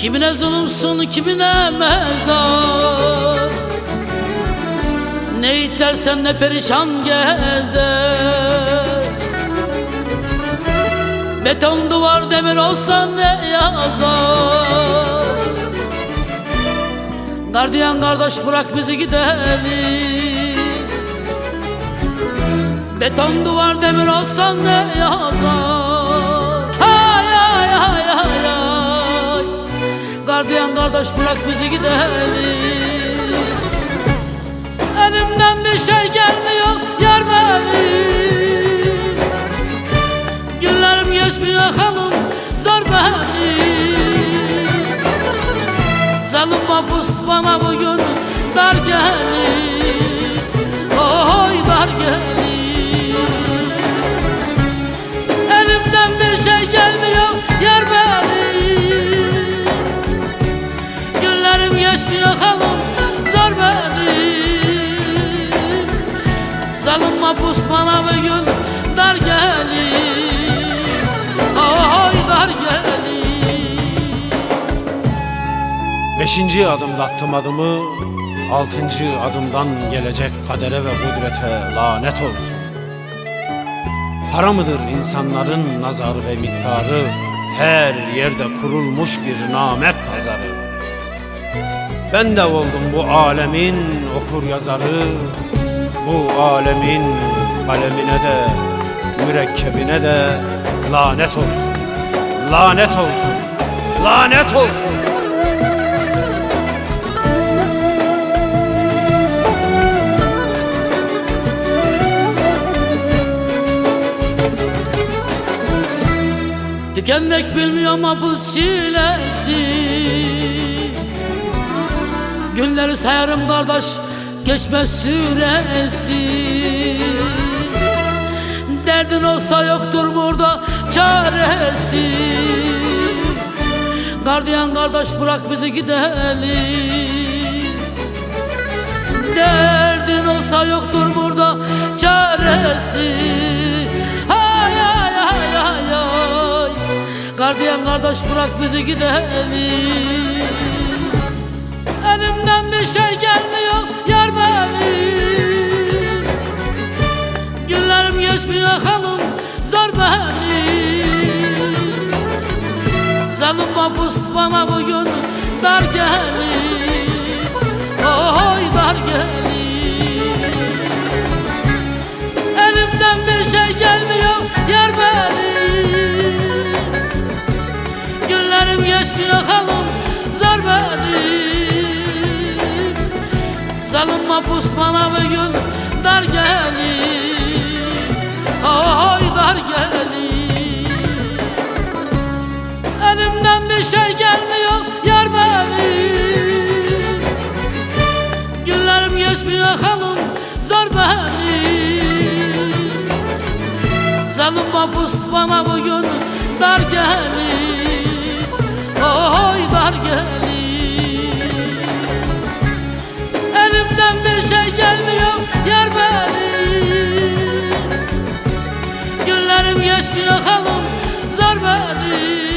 Kimine zulümsün, kimine mezar. Ne itersen ne perişan gezer. Beton duvar demir olsa ne yazar. Gardiyan kardeş bırak bizi gidelim. Beton duvar demir olsa ne yazar. Hay hay hay hay hay. Gardiyan kardeş bırak bizi gidelim. Elimden bir şey gelmiyor yar benim. Günlerim geçmiyor halım zor benim. Zalim mahpus bana bugün dar gelir. Oy dar gelir. Elimden bir şey gelmiyor yar benim. Günlerim geçmiyor halım zor benim. Zalim mahpus bana bugün dar gelir. Oy dar gelir. 5. adımda attım adımı, 6. adımdan gelecek kadere ve kudrete lanet olsun. Para mıdır insanların nazarı ve miktarı, her yerde kurulmuş bir namet pazarı. Ben de oldum bu alemin okur yazarı, bu alemin kalemine de mürekkebine de lanet olsun, lanet olsun, lanet olsun. Tükenmek bilmiyor mahpus çilesi. Günleri sayarım kardeş, geçmez süresi. Derdin olsa yoktur burada çaresi. Gardiyan kardeş bırak bizi gidelim. Derdin olsa yoktur burada çaresi. Hay hay hay hay hay. Gardiyan kardeş bırak bizi gidelim. Elimden bir şey gelmiyor yar benim. Günlerim geçmiyor halım zor benim. Zalim mahpus bana bugün dar gelir. Oy dar gelir. Elimden bir şey gelmiyor yar benim. Günlerim geçmiyor halım zor benim. Zalim mahpus bana bugün dar gelir. Oy dar gelir. Elimden bir şey gelmiyor yar benim. Günlerim geçmiyor halım zor benim. Zalim mahpus bana bugün dar gelir. Oy dar gelir. Elimden bir şey gelmiyor yar benim. Günlerim geçmiyor halım zor benim.